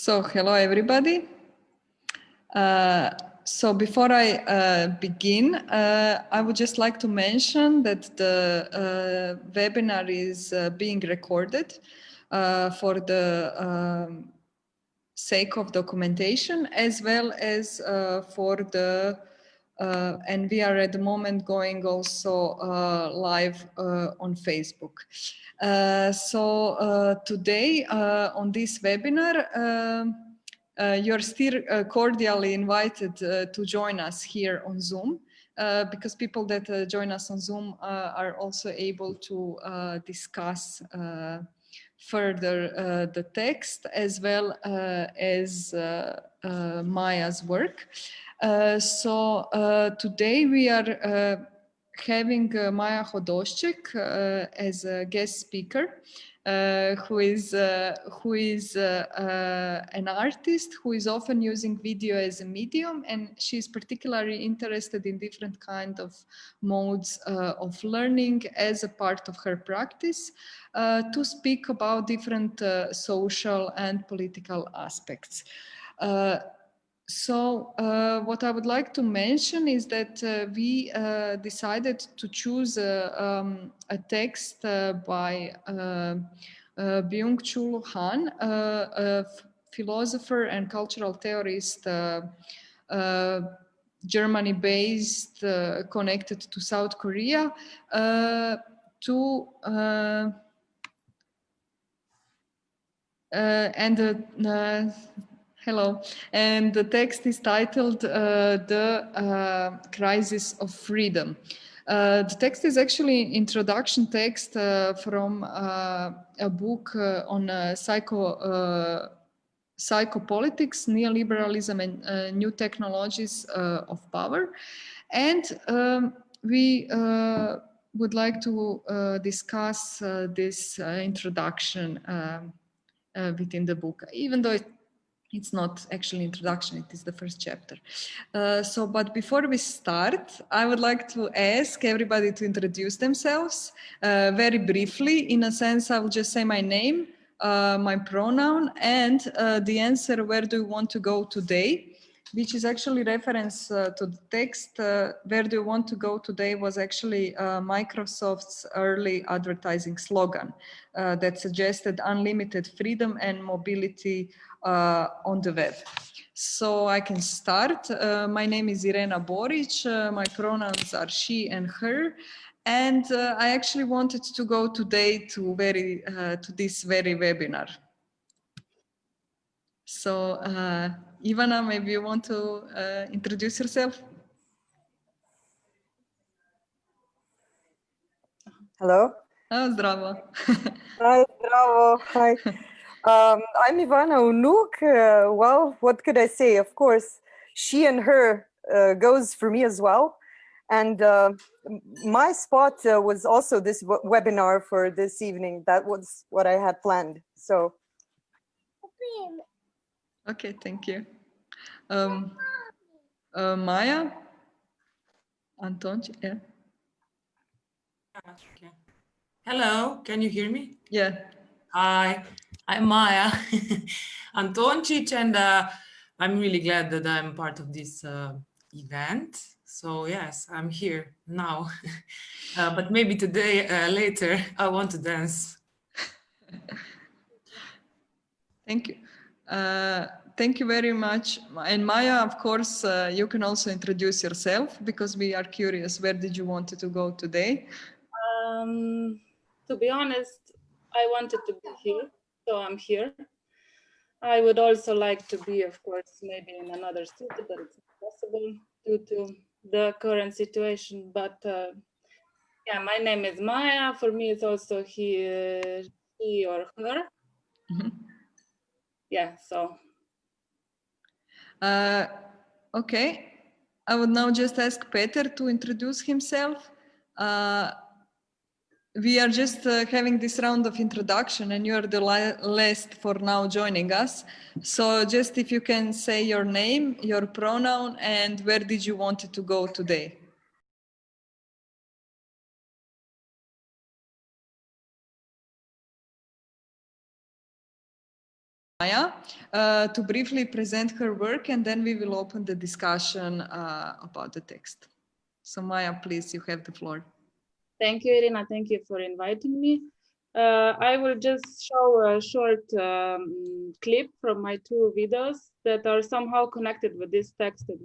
So, hello everybody. So before I begin, I would just like to mention that the webinar is being recorded for the sake of documentation, as well as for the, and we are at the moment going also live on Facebook. So today on this webinar, you're still cordially invited to join us here on Zoom, because people that join us on Zoom are also able to discuss further the text as well as Maja's work. So today we are having Maja Hodošček as a guest speaker, who is an artist who is often using video as a medium, and she's particularly interested in different kind of modes of learning as a part of her practice to speak about different social and political aspects. So what I would like to mention is that we decided to choose a text by Byung Chul-Han, a philosopher and cultural theorist, Germany-based, connected to South Korea, hello, and the text is titled The Crisis of Freedom. The text is actually an introduction text from a book on Psychopolitics, Neoliberalism and New Technologies of Power. And we would like to discuss this introduction within the book, even though it's not actually introduction, it is the first chapter. But before we start, I would like to ask everybody to introduce themselves very briefly. In a sense, I will just say my name, my pronoun, and the answer, where do you want to go today? Which is actually reference to the text. Where do you want to go today was actually Microsoft's early advertising slogan that suggested unlimited freedom and mobility on the web. So I can start. My name is Irena Boric. My pronouns are she and her. And I actually wanted to go today to this very webinar. So Ivana, maybe you want to introduce yourself? Hello. Oh, zdravo. Hi, zdravo. Hi. I'm Ivana Unuk. Well, what could I say? Of course, she and her goes for me as well. And my spot was also this webinar for this evening. That was what I had planned. So. Okay, thank you. Maja? Antonci, yeah. Okay. Hello, can you hear me? Yeah. Hi, I'm Maja Antoncic, and I'm really glad that I'm part of this event. So yes, I'm here now, but maybe today, later, I want to dance. Thank you. Thank you very much. And Maja, of course, you can also introduce yourself, because we are curious, where did you want to go today? To be honest, I wanted to be here, so I'm here. I would also like to be, of course, maybe in another city, but it's not possible due to the current situation. But yeah, my name is Maja. For me, it's also he or her. Mm-hmm. Yeah, so. Okay, I would now just ask Peter to introduce himself. We are just having this round of introduction, and you are the last for now joining us. So just if you can say your name, your pronoun, and where did you want to go today? Maja to briefly present her work, and then we will open the discussion about the text. So Maja, please, you have the floor. Thank you, Irina. Thank you for inviting me. I will just show a short clip from my 2 videos that are somehow connected with this text that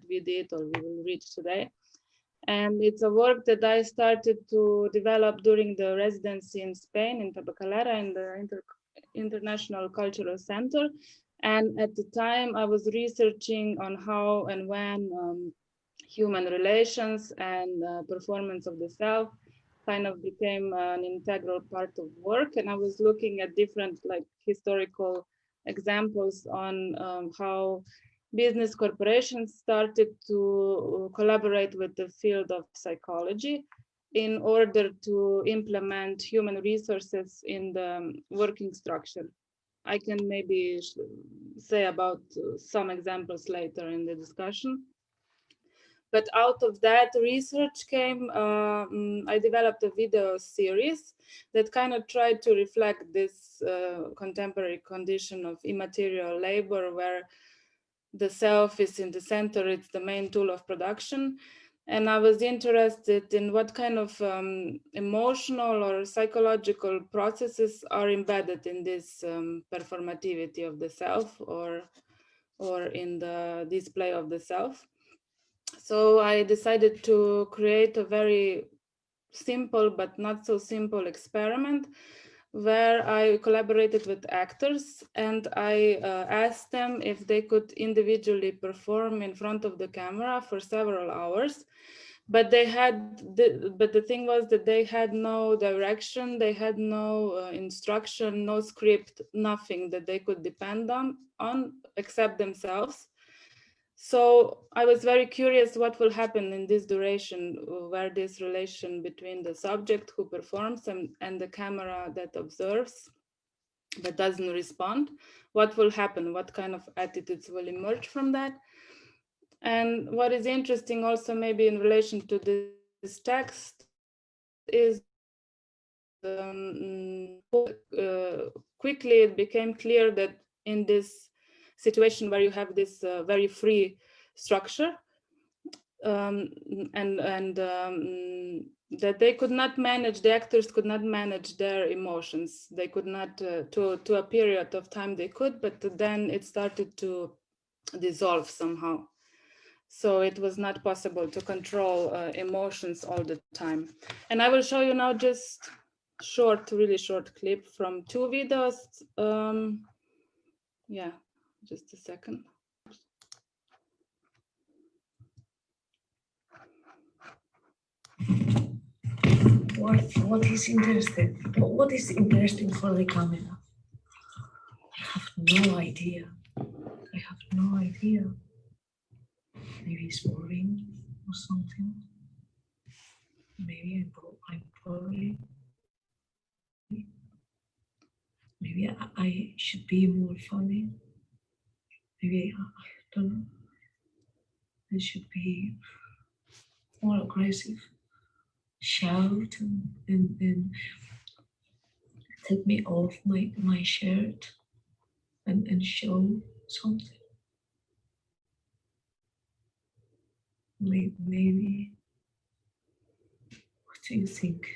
we did or we will read today. And it's a work that I started to develop during the residency in Spain, in Tabacalera, in the International Cultural Center. And at the time I was researching on how and when human relations and performance of the self kind of became an integral part of work. And I was looking at different historical examples on how business corporations started to collaborate with the field of psychology in order to implement human resources in the working structure. I can maybe say about some examples later in the discussion. But out of that research came, I developed a video series that kind of tried to reflect this contemporary condition of immaterial labor, where the self is in the center, it's the main tool of production. And I was interested in what kind of emotional or psychological processes are embedded in this performativity of the self or in the display of the self. So I decided to create a very simple but not so simple experiment where I collaborated with actors and I asked them if they could individually perform in front of the camera for several hours. But the thing was that they had no direction, they had no instruction, no script, nothing that they could depend on except themselves. So I was very curious what will happen in this duration, where this relation between the subject who performs and the camera that observes but doesn't respond, what will happen, what kind of attitudes will emerge from that. And what is interesting also maybe in relation to this text is quickly it became clear that in this situation where you have this very free structure that they could not manage, the actors could not manage their emotions. They could not, to a period of time they could, but then it started to dissolve somehow. So it was not possible to control emotions all the time. And I will show you now just really short clip from 2 videos. Yeah. Just a second. What is interesting? What is interesting for the camera? I have no idea. I have no idea. Maybe it's boring or something. Maybe I'm probably. Maybe I should be more funny. Maybe I don't know. I should be more aggressive. Shout and take me off my shirt and show something. Maybe. What do you think?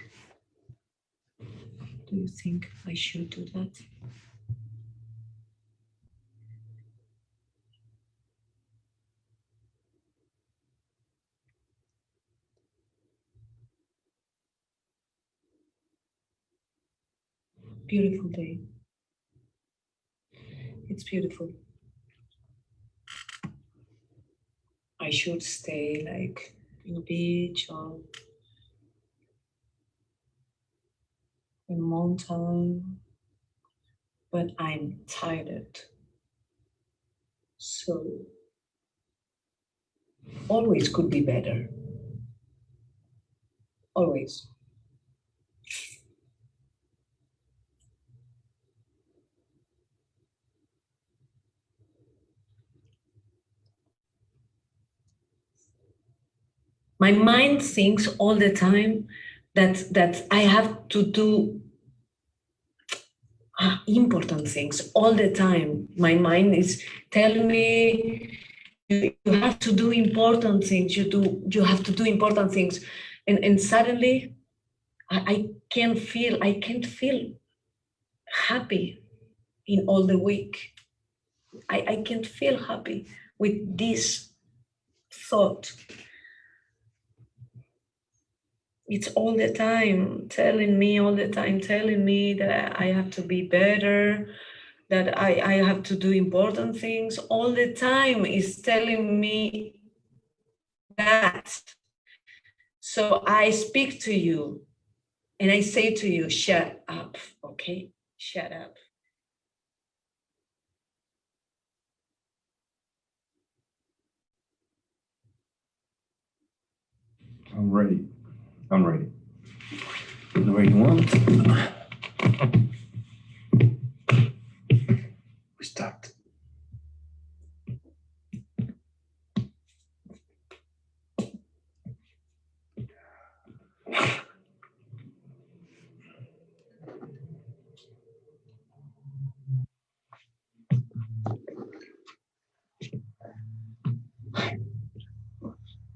Do you think I should do that? Beautiful day. It's beautiful. I should stay like in a beach or in a mountain, but I'm tired. So always could be better. Always. My mind thinks all the time that I have to do, important things all the time. My mind is telling me, you have to do important things. You have to do important things, and suddenly, I can't feel happy in all the week. I can't feel happy with this thought. It's all the time telling me that I have to be better, that I have to do important things. All the time is telling me that. So I speak to you and I say to you, shut up, okay? Shut up. I'm ready. Whenever you want. We start.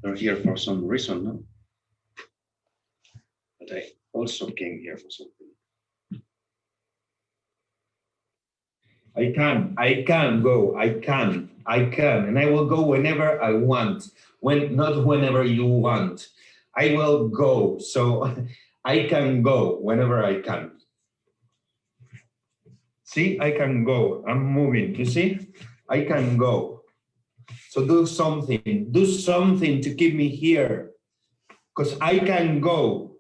You're here for some reason, no? But I also came here for something. I can go, and I will go whenever I want, not whenever you want. I will go, so I can go whenever I can. See, I can go, I'm moving, you see? I can go. So do something to keep me here, because I can go.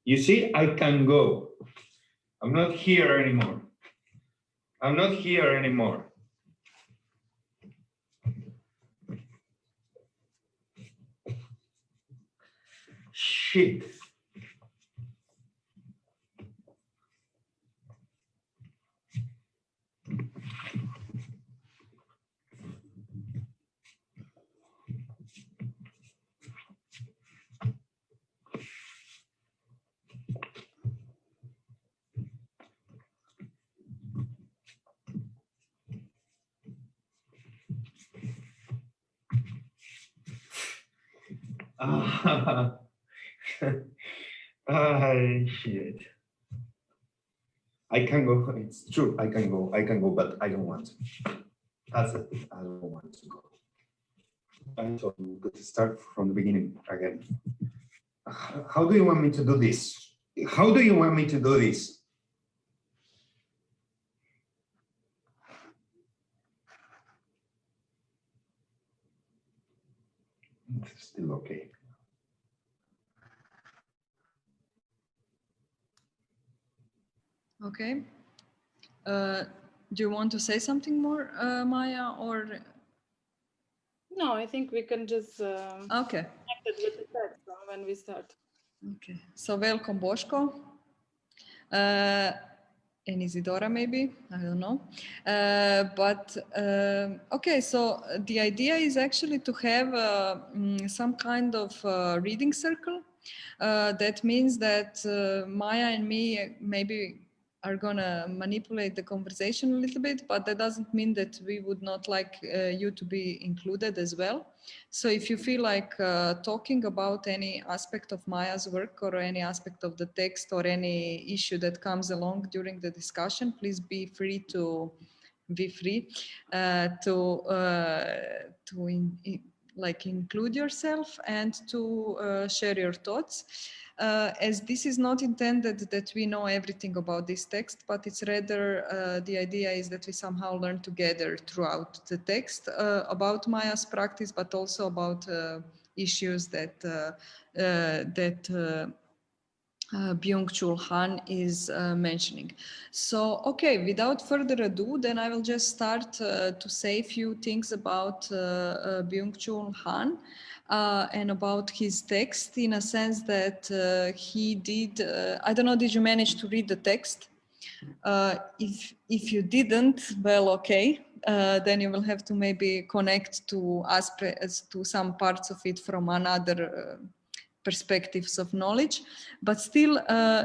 You see, I can go. I'm not here anymore. Shit. Shit. I can go, it's true, I can go, but I don't want to. That's it, I don't want to go. I thought we could start from the beginning again. How do you want me to do this? It's still okay. Okay. Do you want to say something more, Maja, or? No, I think we can just Okay. connect it with the text when we start. Okay. So welcome, Boško. And Isidora, maybe, I don't know. Okay, so the idea is actually to have some kind of reading circle. That means that Maja and me maybe are gonna manipulate the conversation a little bit, but that doesn't mean that we would not like you to be included as well. So if you feel like talking about any aspect of Maja's work or any aspect of the text or any issue that comes along during the discussion, please be free to include yourself and to share your thoughts. As this is not intended that we know everything about this text, but it's rather the idea is that we somehow learn together throughout the text about Maja's practice, but also about issues that Byung Chul-Han is mentioning. So, okay, without further ado, then I will just start to say a few things about Byung Chul-Han and about his text, in a sense that he did, I don't know, did you manage to read the text? If you didn't, well, okay, then you will have to maybe connect to aspects, to some parts of it from another perspectives of knowledge. But still,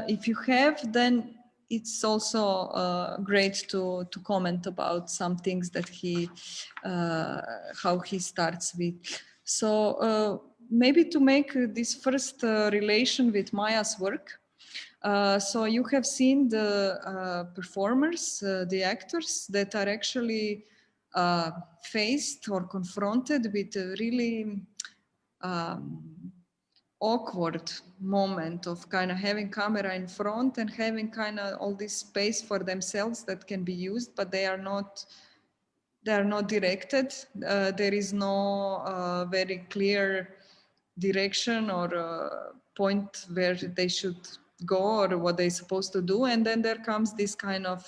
if you have, then it's also great to comment about some things that he, how he starts with. So maybe to make this first relation with Maja's work. So you have seen the performers, the actors that are actually faced or confronted with a really awkward moment of kind of having camera in front and having kind of all this space for themselves that can be used, but they are not directed. There is no very clear direction or point where they should go or what they're supposed to do, and then there comes this kind of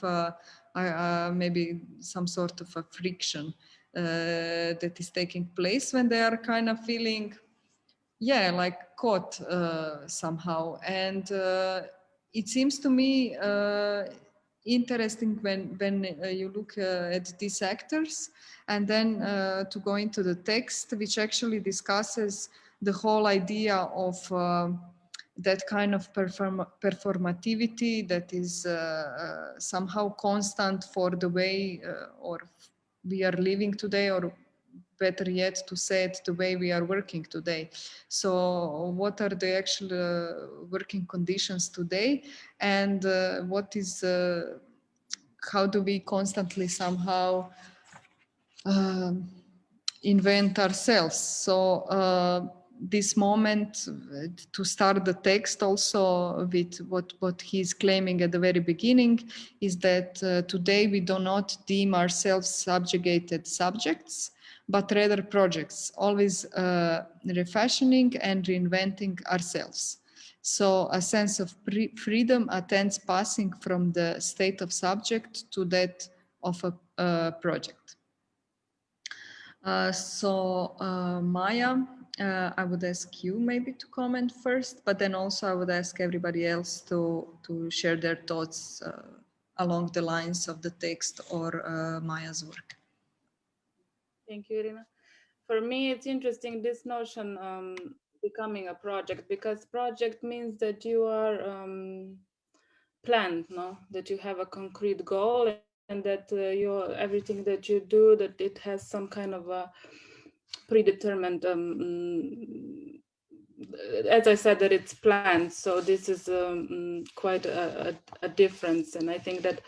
maybe some sort of a friction that is taking place when they are kind of feeling like caught somehow. And it seems to me interesting when you look at these actors, and then to go into the text, which actually discusses the whole idea of that kind of performativity that is somehow constant for the way or we are living today, or better yet to say it, the way we are working today. So what are the actual working conditions today, and what is how do we constantly somehow invent ourselves? So this moment to start the text also with what he's claiming at the very beginning is that today we do not deem ourselves subjugated subjects, but rather projects, always refashioning and reinventing ourselves. So a sense of freedom attends passing from the state of subject to that of a project. Maja, I would ask you maybe to comment first, but then also I would ask everybody else to share their thoughts along the lines of the text or Maja's work. Thank you, Irina. For me, it's interesting, this notion becoming a project, because project means that you are planned, no? That you have a concrete goal, and that everything that you do, that it has some kind of a predetermined, as I said, that it's planned. So this is quite a difference. And I think that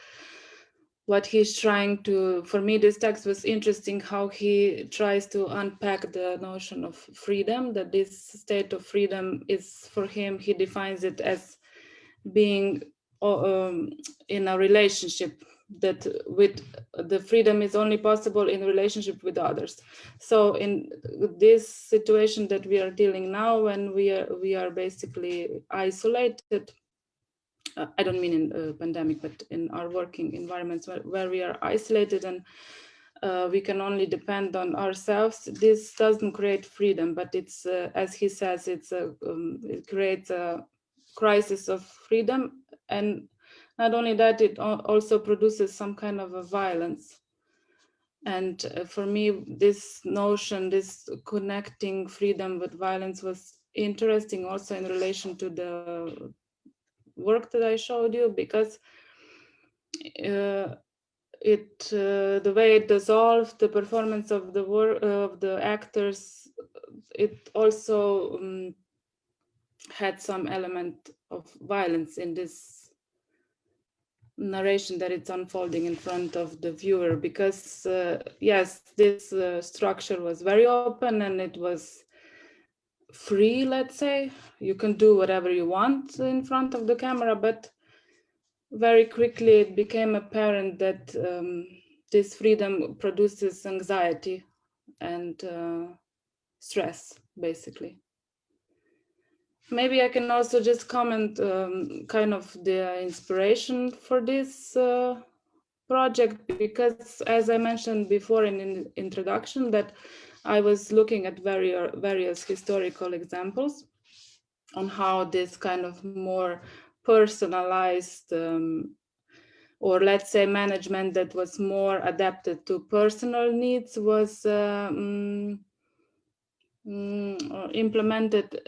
what he's trying to, for me, this text was interesting, how he tries to unpack the notion of freedom, that this state of freedom is, for him, he defines it as being in a relationship, that with the freedom is only possible in relationship with others. So in this situation that we are dealing now, when we are basically isolated, I don't mean in a pandemic, but in our working environments where we are isolated and we can only depend on ourselves, this doesn't create freedom, but it's, as he says, it creates a crisis of freedom. And not only that, it also produces some kind of a violence. And for me, this notion, this connecting freedom with violence was interesting also in relation to the work that I showed you, because the way it dissolved the performance of the work of the actors, it also had some element of violence in this narration that it's unfolding in front of the viewer, because yes, this structure was very open and it was free, let's say. You can do whatever you want in front of the camera, but very quickly it became apparent that this freedom produces anxiety and stress, basically. Maybe I can also just comment kind of the inspiration for this project, because as I mentioned before in the introduction, that I was looking at various historical examples on how this kind of more personalized or let's say management that was more adapted to personal needs was implemented.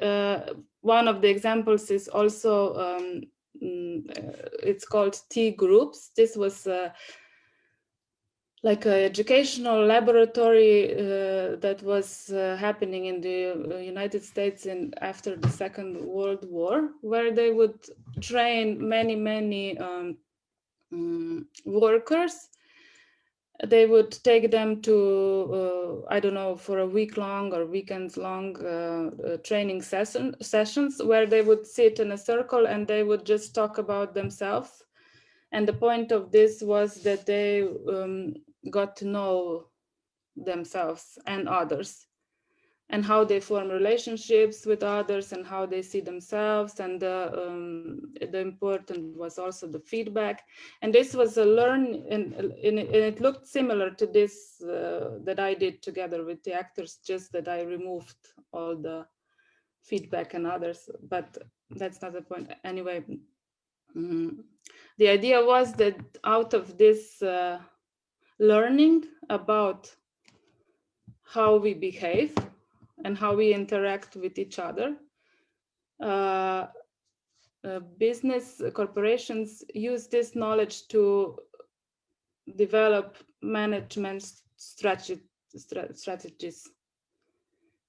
one of the examples is also, it's called T groups. This was like an educational laboratory that was happening in the United States after the Second World War, where they would train many workers. They would take them to, I don't know, for a week long or weekends long training sessions where they would sit in a circle and they would just talk about themselves. And the point of this was that they got to know themselves and others, and how they form relationships with others and how they see themselves. And the important was also the feedback. And this was a learn, and it looked similar to this that I did together with the actors, just that I removed all the feedback and others, but that's not the point. Anyway, the idea was that out of this learning about how we behave and how we interact with each other, business corporations use this knowledge to develop management strategies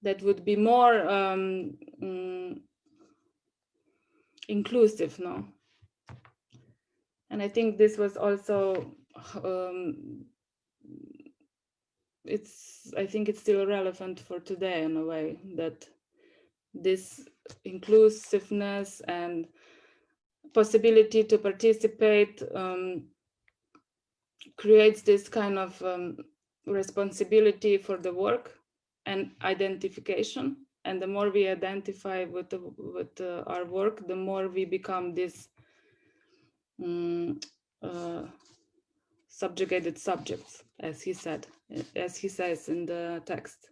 that would be more inclusive, no? And I think this was also, I think it's still relevant for today in a way, that this inclusiveness and possibility to participate creates this kind of responsibility for the work and identification. And the more we identify with our work, the more we become this subjugated subjects, as he says in the text.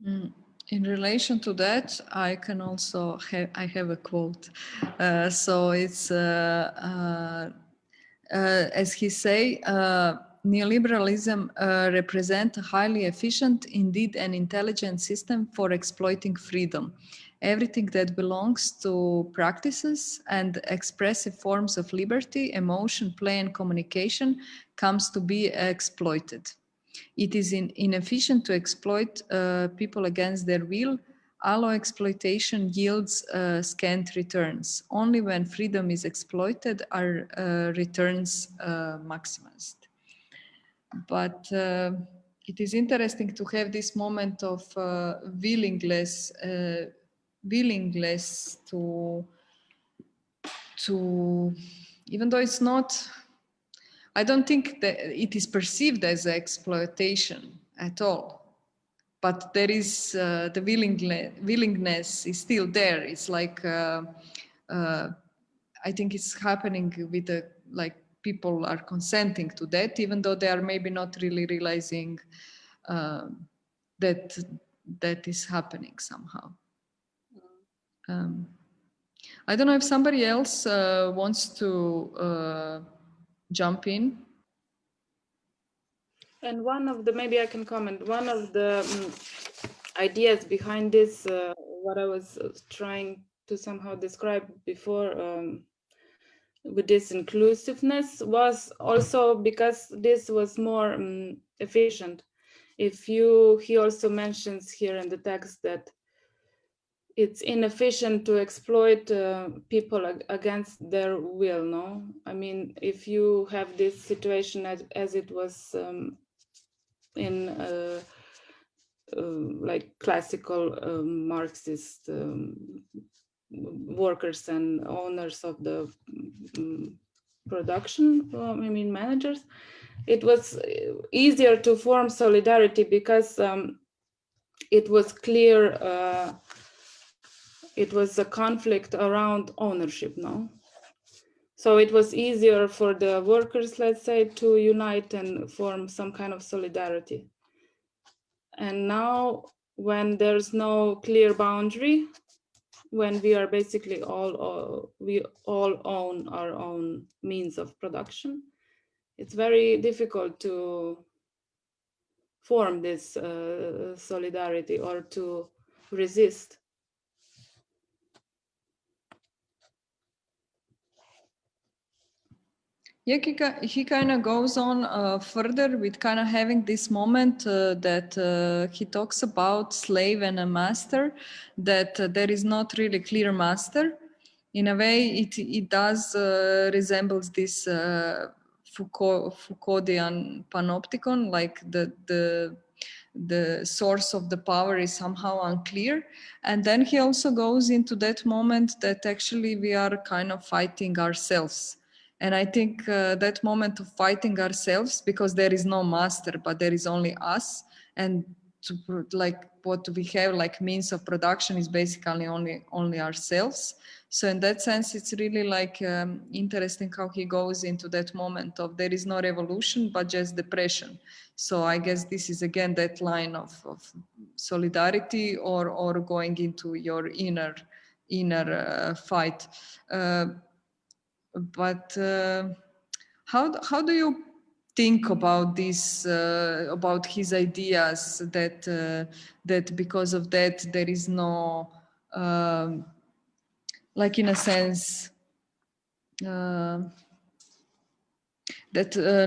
In relation to that, I can also have a quote. So it's as he say, neoliberalism represents a highly efficient, indeed an intelligent system for exploiting freedom. Everything that belongs to practices and expressive forms of liberty, emotion, play, and communication comes to be exploited. It is inefficient to exploit people against their will. Allow exploitation yields scant returns. Only when freedom is exploited are returns maximized. But it is interesting to have this moment of willingness to, even though it's not, I don't think that it is perceived as exploitation at all, but there is the willingness is still there. It's like, I think it's happening with like people are consenting to that, even though they are maybe not really realizing that is happening somehow. I don't know if somebody else wants to jump in. And one of the, maybe I can comment, one of the ideas behind this, what I was trying to somehow describe before with this inclusiveness, was also because this was more efficient. He also mentions here in the text that it's inefficient to exploit people against their will, no? I mean, if you have this situation as it was in like classical Marxist workers and owners of the production, I mean managers, it was easier to form solidarity because it was clear it was a conflict around ownership, no? So it was easier for the workers, let's say, to unite and form some kind of solidarity. And now, when there's no clear boundary, when we are basically we all own our own means of production, it's very difficult to form this solidarity or to resist. Yeah, he kind of goes on further with kind of having this moment that he talks about slave and a master, that there is not really clear master. In a way, it does resembles this Foucauldian panopticon, like the source of the power is somehow unclear. And then he also goes into that moment that actually we are kind of fighting ourselves. And I think that moment of fighting ourselves, because there is no master, but there is only us, and to, like what we have like means of production is basically only ourselves. So in that sense, it's really like interesting how he goes into that moment of there is no revolution, but just depression. So I guess this is again that line of solidarity or going into your inner fight. But how do you think about this, about his ideas that because of that there is no, like in a sense, that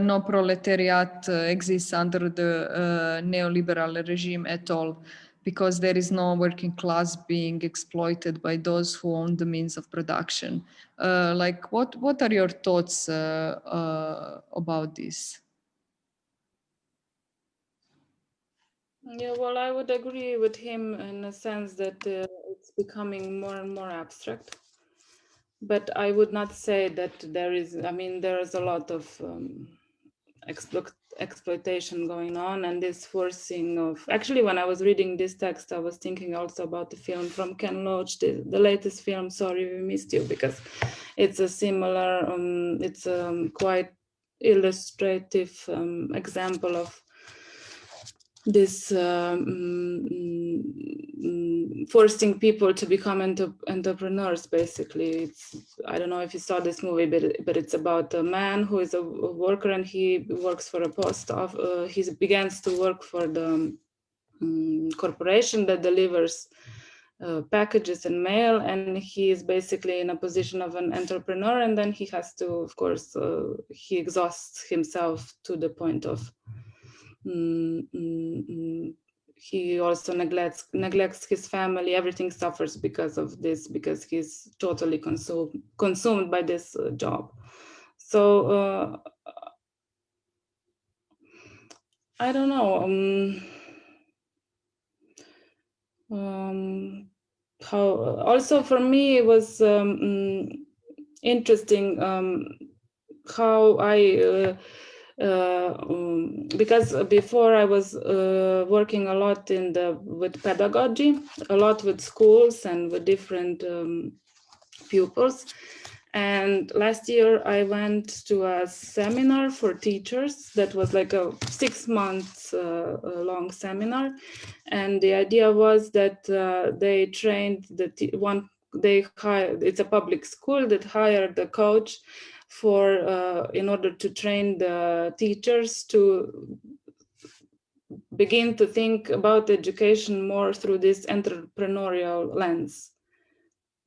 no proletariat exists under the neoliberal regime at all, because there is no working class being exploited by those who own the means of production. Like, what are your thoughts about this? Yeah, well, I would agree with him in a sense that it's becoming more and more abstract. But I would not say that there is, I mean, there is a lot of exploitation going on, and this forcing of, actually when I was reading this text, I was thinking also about the film from Ken Loach, the latest film, Sorry We Missed You, because it's a similar, it's a quite illustrative example of this forcing people to become entrepreneurs, basically. It's, I don't know if you saw this movie, but it's about a man who is a worker, and he works for a post office. He begins to work for the corporation that delivers packages and mail, and he is basically in a position of an entrepreneur, and then he has to, of course, he exhausts himself to the point of he also neglects his family. Everything suffers because of this, because he's totally consumed by this job. So I don't know how. Also, for me, it was interesting how I. Because before I was working a lot with pedagogy, a lot with schools and with different pupils. And last year I went to a seminar for teachers that was like a 6 months long seminar. And the idea was that they trained it's a public school that hired the coach for in order to train the teachers to begin to think about education more through this entrepreneurial lens.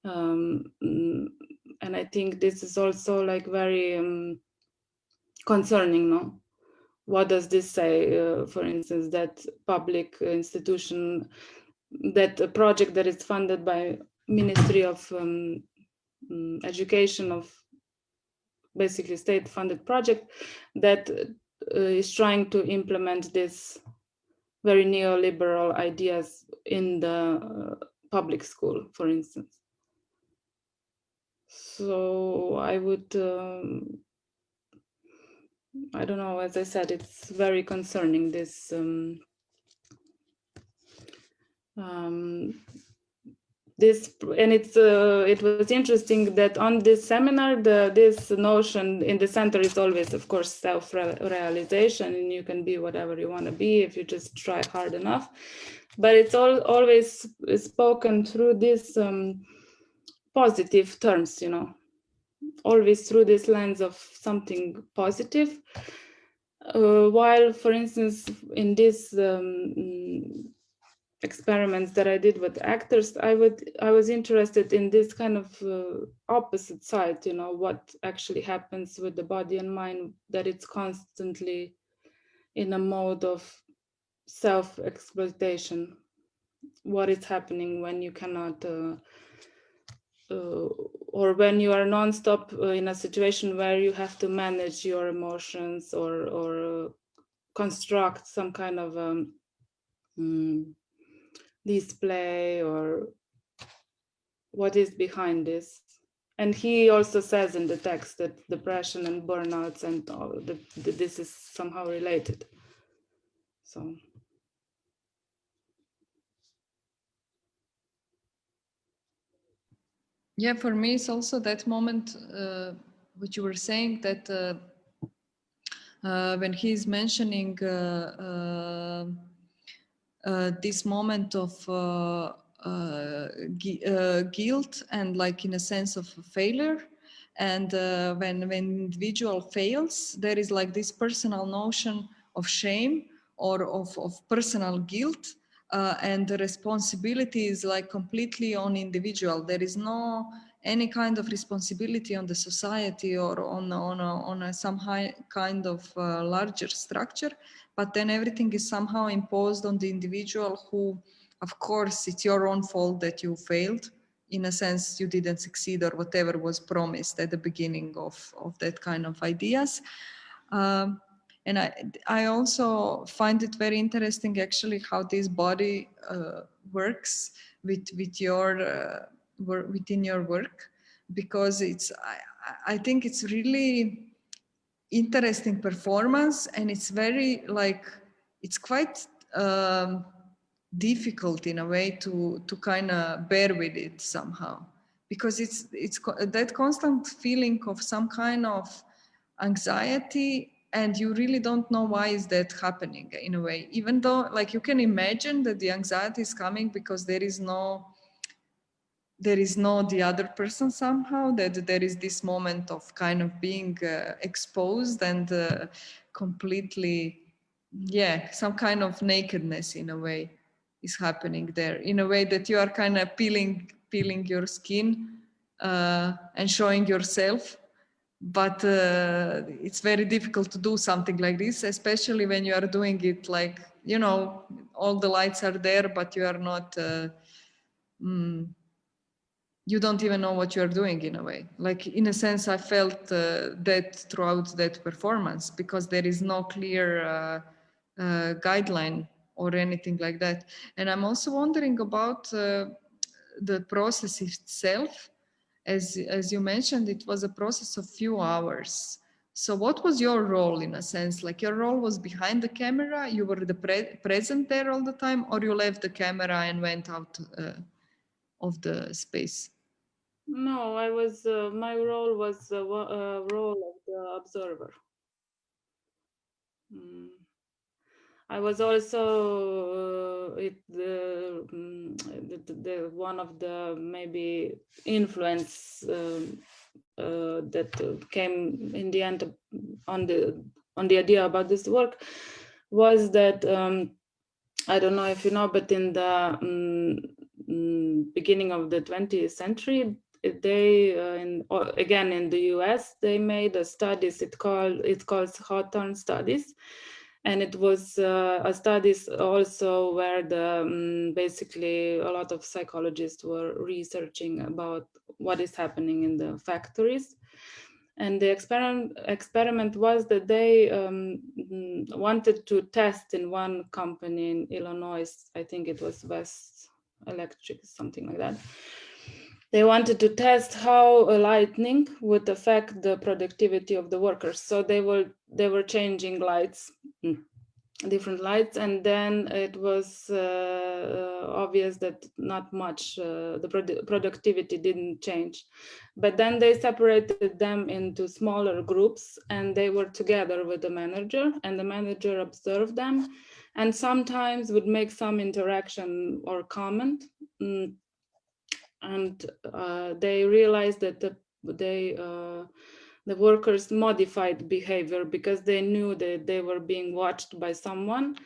And I think this is also like very concerning, no? What does this say, for instance, that public institution, that a project that is funded by Ministry of Education, of basically state-funded project that is trying to implement this very neoliberal ideas in the public school, for instance. So I would, I don't know, as I said, it's very concerning, this and it was interesting that on this seminar, this notion in the center is always, of course, self-realization, and you can be whatever you want to be if you just try hard enough. But it's always spoken through this positive terms, you know, always through this lens of something positive. while, for instance, in this experiments that I did with actors, I was interested in this kind of opposite side, you know, what actually happens with the body and mind, that it's constantly in a mode of self-exploitation. What is happening when you cannot, or when you are non-stop in a situation where you have to manage your emotions or construct some kind of display, or what is behind this. And he also says in the text that depression and burnouts and all this is somehow related. So yeah, for me it's also that moment what you were saying, that when he's mentioning this moment of guilt and like in a sense of failure, and when individual fails, there is like this personal notion of shame or of personal guilt, and the responsibility is like completely on individual. There is no any kind of responsibility on the society or on some high kind of larger structure, but then everything is somehow imposed on the individual who, of course, it's your own fault that you failed. In a sense, you didn't succeed or whatever was promised at the beginning of that kind of ideas. And I also find it very interesting actually how this body works with your within your work, because I think it's really interesting performance, and it's very like it's quite difficult in a way to kind of bear with it somehow, because it's that constant feeling of some kind of anxiety, and you really don't know why is that happening in a way, even though like you can imagine that the anxiety is coming because there is no the other person somehow, that there is this moment of kind of being exposed and completely, yeah, some kind of nakedness in a way is happening there, in a way that you are kind of peeling your skin and showing yourself. But it's very difficult to do something like this, especially when you are doing it like, you know, all the lights are there, but you are not you don't even know what you're doing in a way. Like in a sense, I felt that throughout that performance, because there is no clear guideline or anything like that. And I'm also wondering about the process itself. As you mentioned, it was a process of few hours. So what was your role in a sense? Like your role was behind the camera, you were present there all the time, or you left the camera and went out of the space? no, I was my role was the role of the observer. I was also the one of the maybe influence that came in the end on the idea about this work, was that I don't know if you know, but in the beginning of the 20th century, they again in the US, they made a studies. It's called Hawthorne studies. And it was a studies also where the basically a lot of psychologists were researching about what is happening in the factories. And the experiment was that they wanted to test in one company in Illinois, I think it was West Electric, something like that. They wanted to test how lightning would affect the productivity of the workers. So they were changing lights, different lights, and then it was obvious that not much the productivity didn't change. But then they separated them into smaller groups, and they were together with the manager, and the manager observed them and sometimes would make some interaction or comment. And they realized that the workers modified behavior because they knew that they were being watched by someone.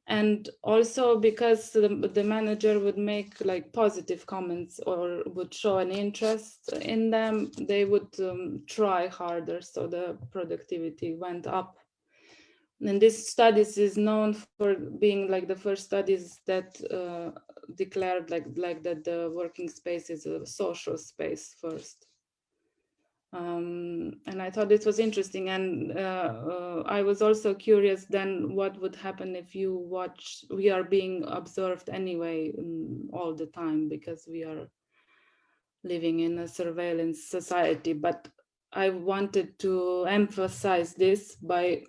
And also because the manager would make like positive comments or would show an interest in them, they would try harder, so the productivity went up. And this studies is known for being like the first studies that declared like that the working space is a social space first. And I thought it was interesting, and I was also curious then what would happen if you watch, we are being observed anyway all the time because we are living in a surveillance society. But I wanted to emphasize this by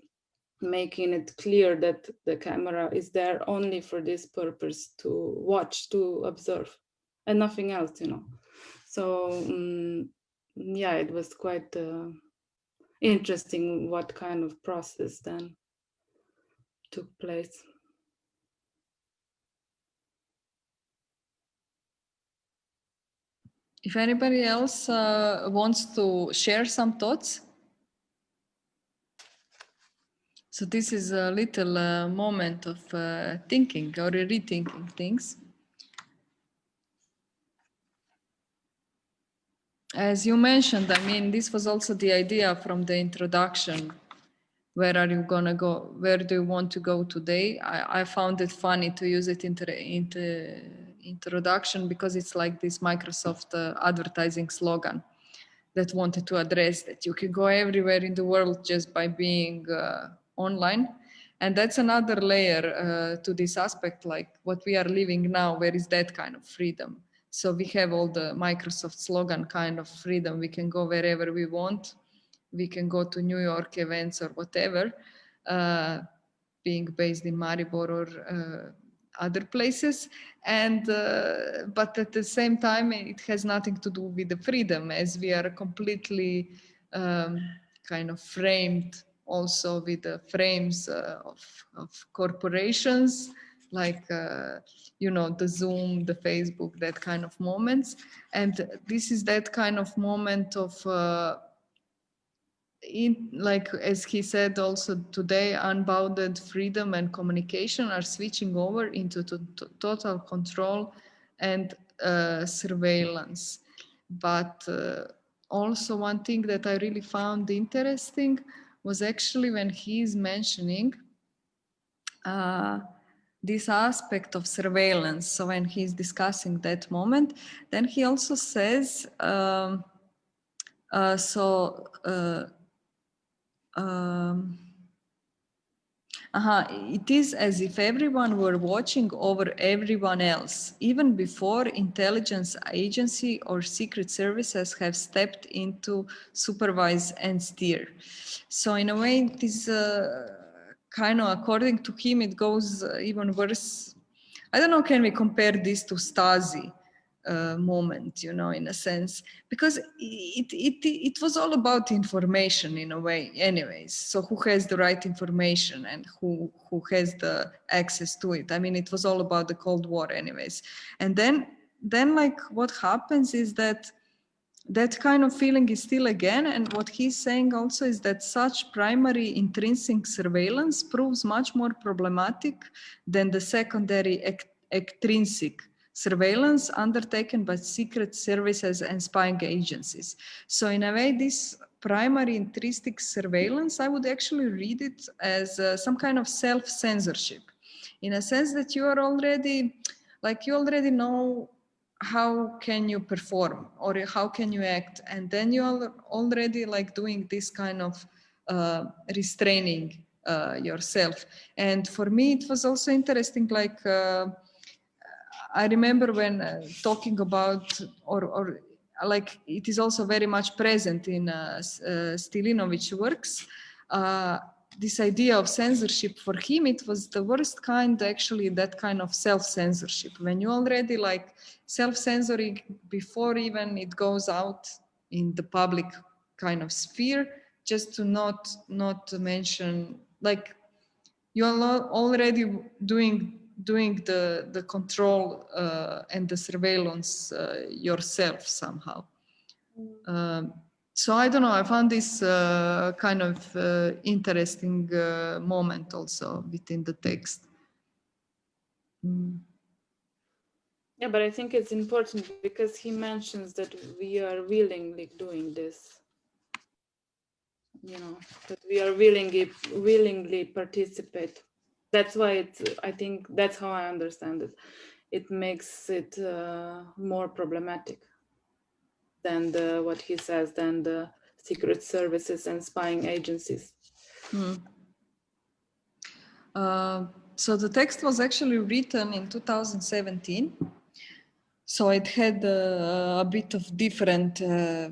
making it clear that the camera is there only for this purpose, to watch, to observe, and nothing else, you know. So yeah, it was quite interesting what kind of process then took place. If anybody else wants to share some thoughts. So this is a little moment of thinking or rethinking things. As you mentioned, I mean, this was also the idea from the introduction. Where are you gonna go? Where do you want to go today? I found it funny to use it in the introduction because it's like this Microsoft advertising slogan that wanted to address that you can go everywhere in the world just by being online. And that's another layer to this aspect, like what we are living now, where is that kind of freedom? So we have all the Microsoft slogan kind of freedom. We can go wherever we want. We can go to New York events or whatever, being based in Maribor or other places. And but at the same time, it has nothing to do with the freedom, as we are completely kind of framed also with the frames of corporations, like you know, the Zoom, the Facebook, that kind of moments. And this is that kind of moment of like as he said also today, unbounded freedom and communication are switching over into total control and surveillance. But also one thing that I really found interesting was actually when he is mentioning this aspect of surveillance. So when he's discussing that moment, then he also says it is as if everyone were watching over everyone else, even before intelligence agency or secret services have stepped in to supervise and steer. So in a way, it is kind of, according to him, it goes even worse. I don't know, can we compare this to Stasi? Moment, you know, in a sense, because it was all about information in a way anyways. So who has the right information and who has the access to it? I mean, it was all about the Cold War anyways. And then like what happens is that kind of feeling is still again, and what he's saying also is that such primary intrinsic surveillance proves much more problematic than the secondary extrinsic surveillance undertaken by secret services and spying agencies. So in a way, this primary intrinsic surveillance, I would actually read it as some kind of self-censorship, in a sense that you are already, like you already know how can you perform or how can you act, and then you are already like doing this kind of restraining yourself. And for me, it was also interesting, like I remember when talking about, or like it is also very much present in Stilinović's works, this idea of censorship. For him, it was the worst kind, actually, that kind of self-censorship. When you already like self-censoring before even it goes out in the public kind of sphere, just to not mention, like you are already doing the control and the surveillance yourself somehow. So I don't know, I found this kind of interesting moment also within the text. Yeah, but I think it's important because he mentions that we are willingly doing this. You know, that we are willingly participate. That's why it's, I think that's how I understand it. It makes it more problematic than what he says, than the secret services and spying agencies. So the text was actually written in 2017. So it had a bit of different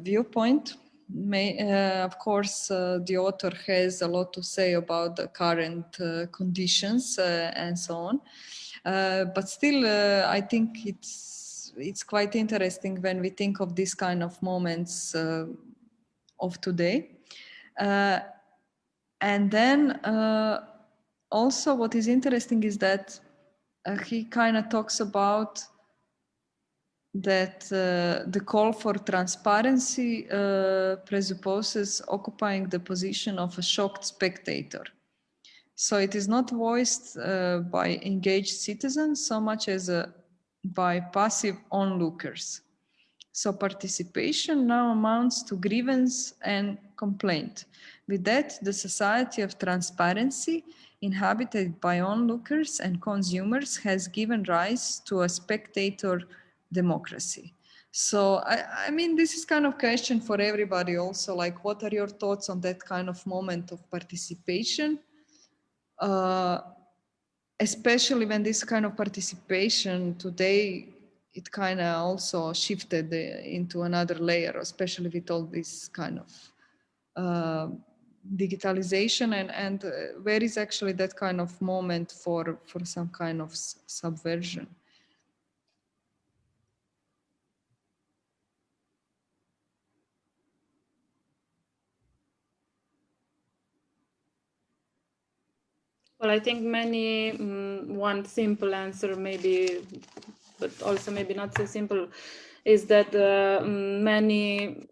viewpoint. Of course, the author has a lot to say about the current conditions and so on. But still, I think it's quite interesting when we think of these kind of moments of today. And then also what is interesting is that he kind of talks about that the call for transparency presupposes occupying the position of a shocked spectator. So it is not voiced by engaged citizens so much as by passive onlookers. So participation now amounts to grievance and complaint. With that, the society of transparency, inhabited by onlookers and consumers, has given rise to a spectator democracy. So, I mean, this is kind of question for everybody also, like, what are your thoughts on that kind of moment of participation? Especially when this kind of participation today, it kind of also shifted into another layer, especially with all this kind of digitalization, and where is actually that kind of moment for some kind of subversion? Well, I think many, one simple answer maybe, but also maybe not so simple, is that many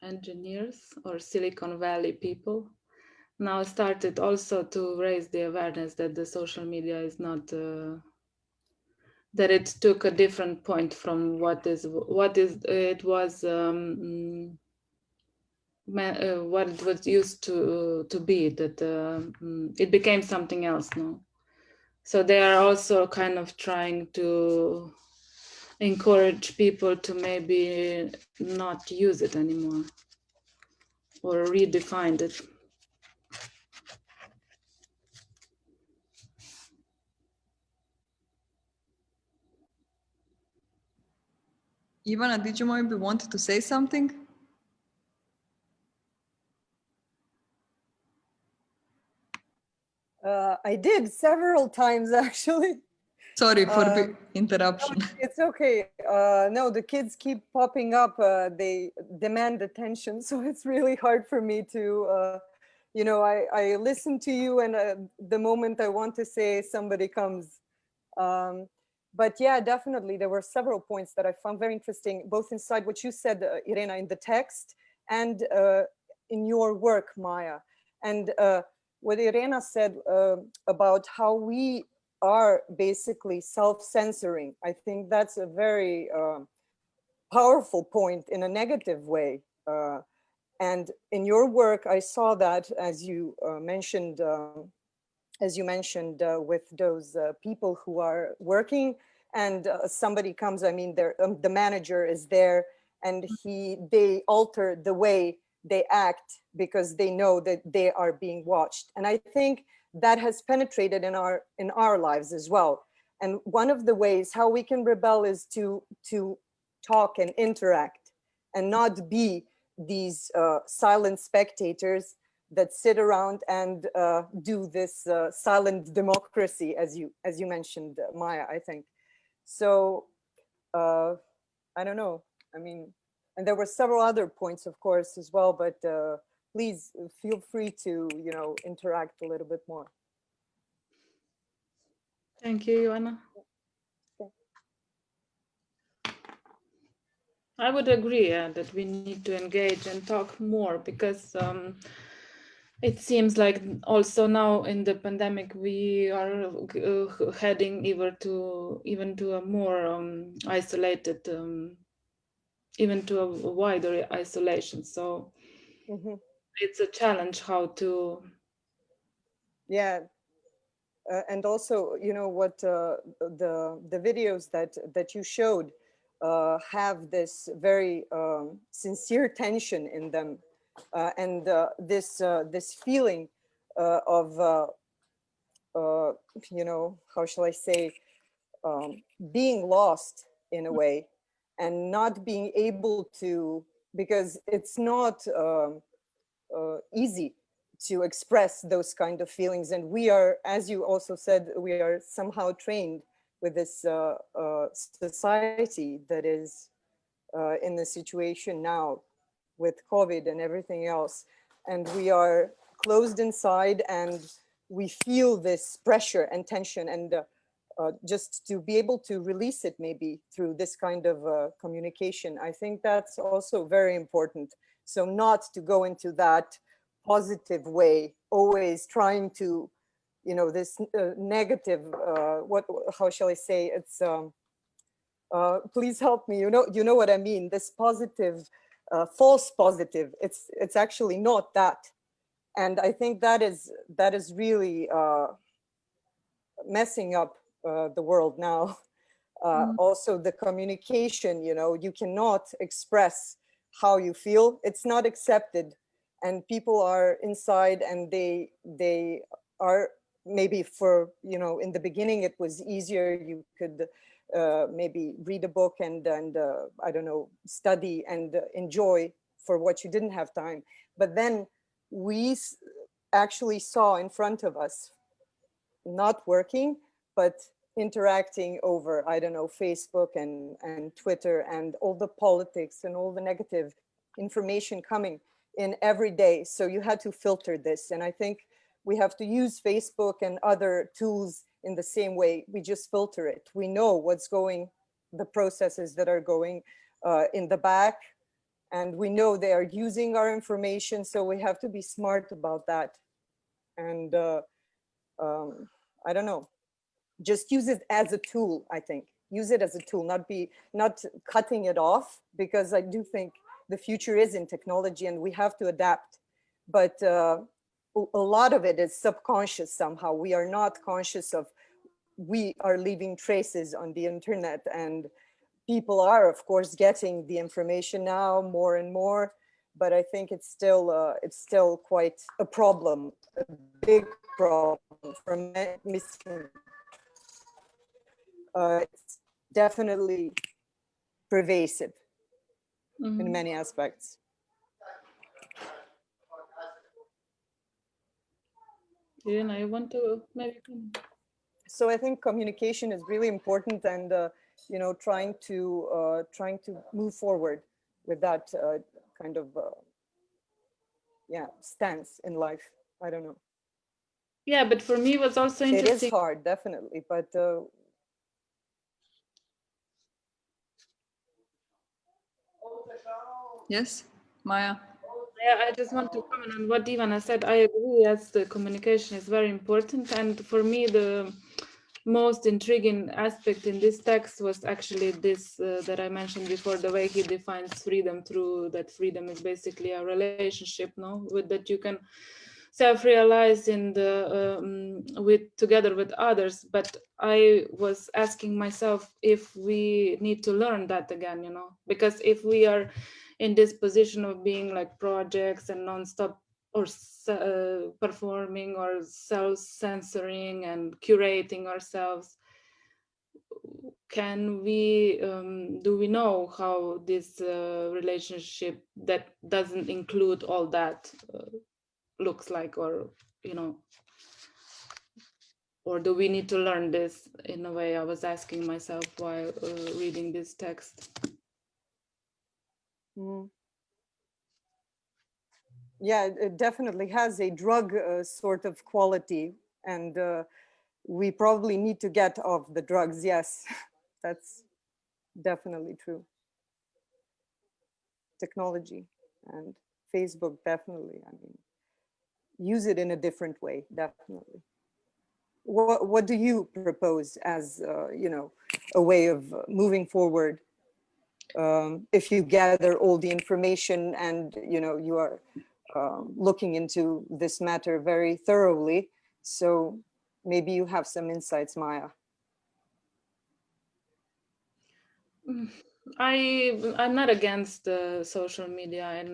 engineers or Silicon Valley people now started also to raise the awareness that the social media is not, that it took a different point from what it was what it was used to be, that it became something else now. So they are also kind of trying to encourage people to maybe not use it anymore or redefine it. Ivana, did you maybe want to say something? I did several times, actually. Sorry for the interruption. No, it's okay. No, the kids keep popping up. They demand attention, so it's really hard for me to, you know, I listen to you, and the moment I want to say, somebody comes. But yeah, definitely, there were several points that I found very interesting, both inside what you said, Irena, in the text, and in your work, Maja. And what Irena said about how we are basically self-censoring. I think that's a very powerful point in a negative way. And in your work, I saw that, as you mentioned, with those people who are working, and somebody comes, I mean, the manager is there, and they alter the way they act because they know that they are being watched. And I think that has penetrated in our lives as well. And one of the ways how we can rebel is to talk and interact, and not be these silent spectators that sit around and do this silent democracy, as you mentioned, Maja, I think. So I don't know. I mean, and there were several other points, of course, as well, but please feel free to, you know, interact a little bit more. Thank you, Ivana. Okay. I would agree, yeah, that we need to engage and talk more, because it seems like also now in the pandemic we are heading even to a more isolated, even to a wider isolation. So it's a challenge how to. Yeah. And also, you know what, the videos that you showed have this very sincere tension in them, and this feeling of you know, how shall I say, being lost in a way, and not being able to, because it's not easy to express those kind of feelings. And we are, as you also said, we are somehow trained with this society that is in the situation now with COVID and everything else. And we are closed inside, and we feel this pressure and tension, and just to be able to release it maybe through this kind of communication. I think that's also very important. So not to go into that positive way, always trying to, you know, this negative, how shall I say, it's, please help me, you know what I mean, this positive, false positive, it's actually not that. And I think that is really messing up the world now. Also the communication, you know, you cannot express how you feel, it's not accepted. And people are inside, and they are, maybe for, you know, in the beginning it was easier, you could maybe read a book and I don't know, study and enjoy for what you didn't have time. But then we actually saw in front of us, not working, but interacting over, I don't know, Facebook and Twitter, and all the politics and all the negative information coming in every day. So you had to filter this. And I think we have to use Facebook and other tools in the same way. We just filter it. We know what's going, the processes that are going in the back, and we know they are using our information. So we have to be smart about that. And I don't know, just use it as a tool. I think use it as a tool, not cutting it off, because I do think the future is in technology and we have to adapt. But a lot of it is subconscious somehow. We are not conscious of, we are leaving traces on the internet, and people are, of course, getting the information now more and more. But I think it's still quite a problem, a big problem for many. It's definitely pervasive in many aspects. Yeah, I want to maybe. So I think communication is really important, and you know, trying to move forward with that kind of yeah, stance in life. I don't know. Yeah, but for me it was also interesting. It is hard, definitely, but yes, Maja. Yeah, I just want to comment on what Ivana said. I agree, yes, the communication is very important. And for me, the most intriguing aspect in this text was actually this that I mentioned before, the way he defines freedom through that freedom is basically a relationship, no, with that you can self-realize in the together with others. But I was asking myself if we need to learn that again, you know, because if we are in this position of being like projects and non-stop or performing or self-censoring and curating ourselves, can we do we know how this relationship that doesn't include all that looks like, or you know, or do we need to learn this in a way? I was asking myself while reading this text. Yeah, it definitely has a drug sort of quality, and we probably need to get off the drugs. Yes, that's definitely true. technology, and Facebook definitely. I mean, use it in a different way, definitely. What do you propose as you know, a way of moving forward? If you gather all the information and you know you are looking into this matter very thoroughly, so maybe you have some insights, Maja. I'm not against social media, and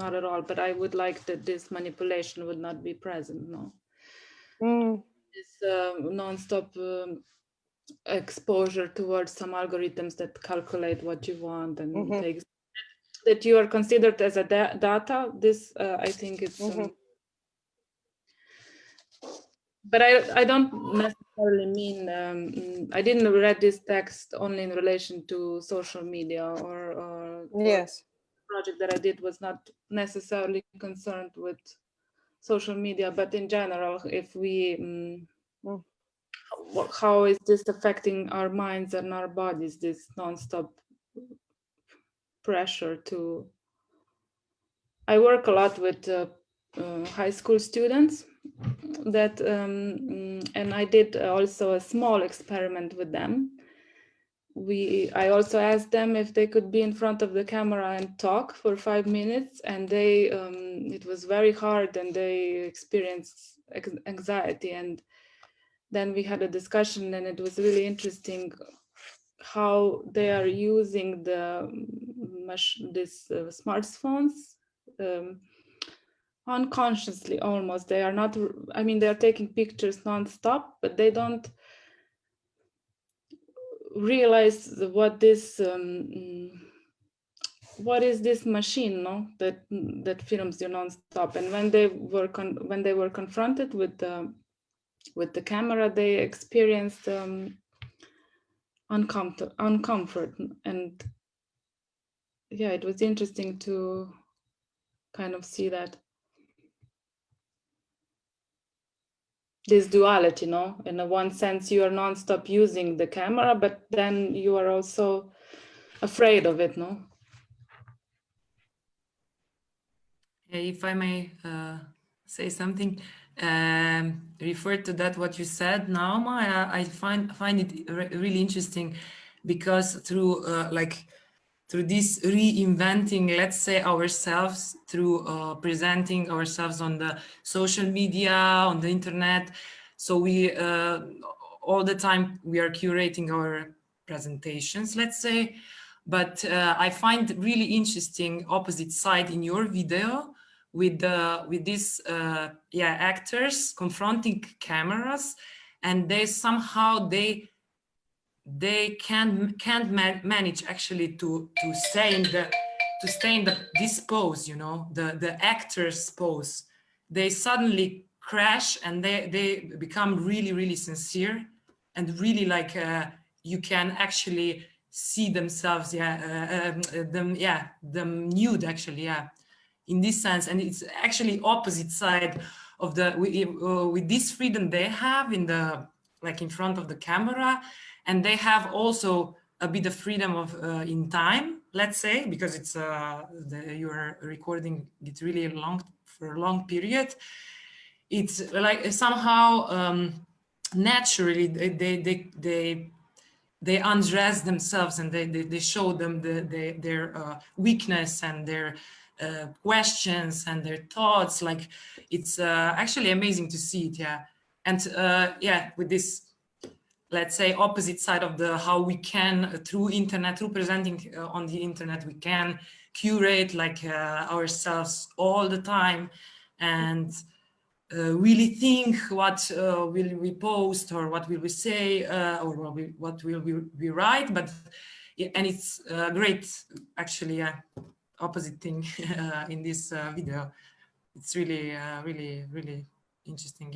not at all, but I would like that this manipulation would not be present. No, this non-stop exposure towards some algorithms that calculate what you want and takes that you are considered as a data. This I think it's. But I don't necessarily mean, I didn't read this text only in relation to social media, or yes, the project that I did was not necessarily concerned with social media, but in general, if we, how is this affecting our minds and our bodies, this nonstop pressure to, I work a lot with high school students that and I did also a small experiment with them. I also asked them if they could be in front of the camera and talk for 5 minutes, and they it was very hard, and they experienced anxiety. And then we had a discussion, and it was really interesting how they are using these smartphones unconsciously almost. They are not, I mean, they are taking pictures non-stop, but they don't realize what this what is this machine, no, that films you non-stop. And when they were confronted with the camera, they experienced uncomfort. And yeah, it was interesting to kind of see that this duality, no? In one sense, you are non-stop using the camera, but then you are also afraid of it, no? If I may say something, refer to that what you said now, Maja, I find it really interesting, because through through this reinventing, let's say, ourselves, through presenting ourselves on the social media, on the internet. So we all the time we are curating our presentations, let's say. But I find really interesting opposite side in your video with these actors confronting cameras, and they somehow they can't manage actually to stay in this pose, you know, the actor's pose. They suddenly crash, and they become really sincere, and really like you can actually see themselves, them nude actually, in this sense. And it's actually opposite side of the with this freedom they have in the in front of the camera, and they have also a bit of freedom of in time, let's say, because it's you are recording it really for a long period. It's like somehow naturally they undress themselves, and they show them their weakness and their questions and their thoughts. Like it's actually amazing to see it, and with this, let's say, opposite side of the how we can through presenting on the internet, we can curate ourselves all the time, and really think what will we post, or what will we say, or what will we write. But and it's great actually opposite thing in this video. It's really really interesting,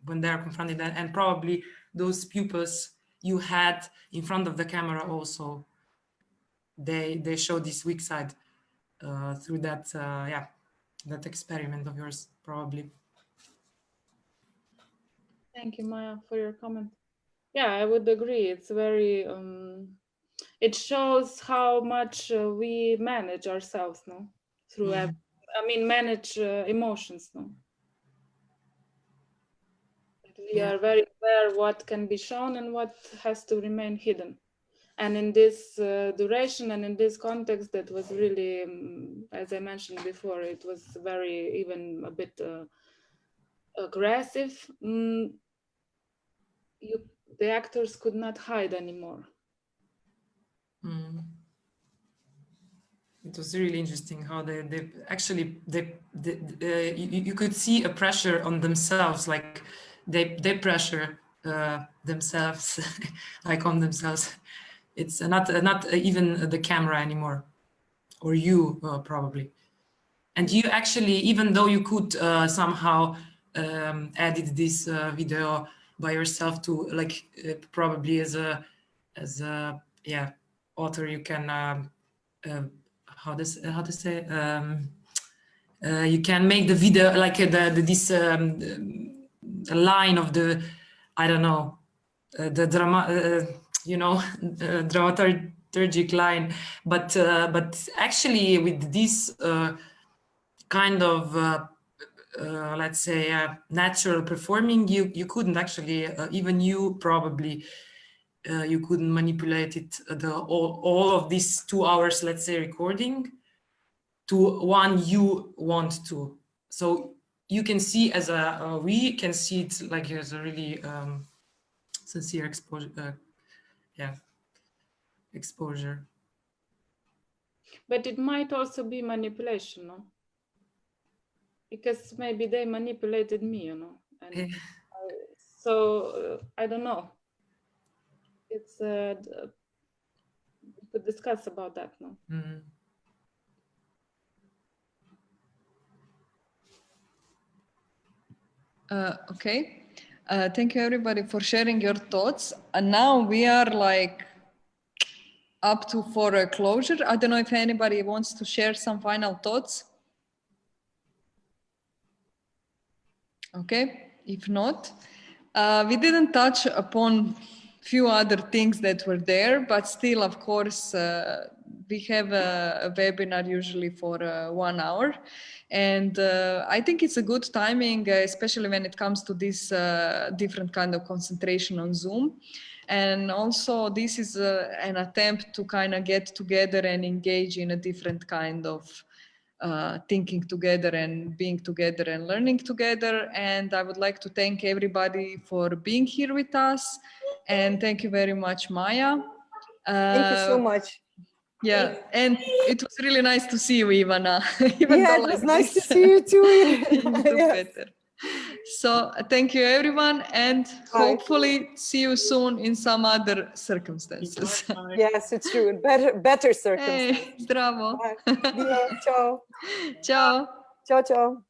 when they're confronted, and probably those pupils you had in front of the camera also, they show this weak side through that that experiment of yours, probably. Thank you, Maja, for your comment. Yeah, I would agree. It's very it shows how much we manage ourselves, no, through I mean manage emotions, no. We are very aware what can be shown and what has to remain hidden. And in this duration and in this context, that was really, as I mentioned before, it was very, even a bit aggressive. The actors could not hide anymore. It was really interesting how they actually you could see a pressure on themselves, like they pressure themselves, like on themselves. It's not even the camera anymore, or you probably. And you actually, even though you could somehow edit this video by yourself to like probably as a author, you can how to say you can make the video like this line of the, I don't know, the drama. You know, dramaturgic line, but actually with this kind of let's say natural performing, you couldn't actually even you probably you couldn't manipulate it all of these 2 hours, let's say, recording to one you want to. So you can see as a we can see it like as a really sincere exposure. Exposure. But it might also be manipulation, no? Because maybe they manipulated me, you know. And so I don't know. It's we could discuss about that, no? Okay. Thank you everybody for sharing your thoughts. And now we are like up to for a closure. I don't know if anybody wants to share some final thoughts. Okay, if not, we didn't touch upon few other things that were there, but still, of course, we have a webinar usually for 1 hour. And I think it's a good timing, especially when it comes to this different kind of concentration on Zoom. And also this is an attempt to kind of get together and engage in a different kind of thinking together and being together and learning together. And I would like to thank everybody for being here with us. And thank you very much, Maja. Thank you so much. Yeah, and it was really nice to see you, Ivana. Yeah, it was nice to see you too. Yes. Better. So thank you, everyone, and hopefully see you soon in some other circumstances. Yes, it's true. Better circumstances. Hey, zdravo. Ciao. Ciao. Ciao, ciao.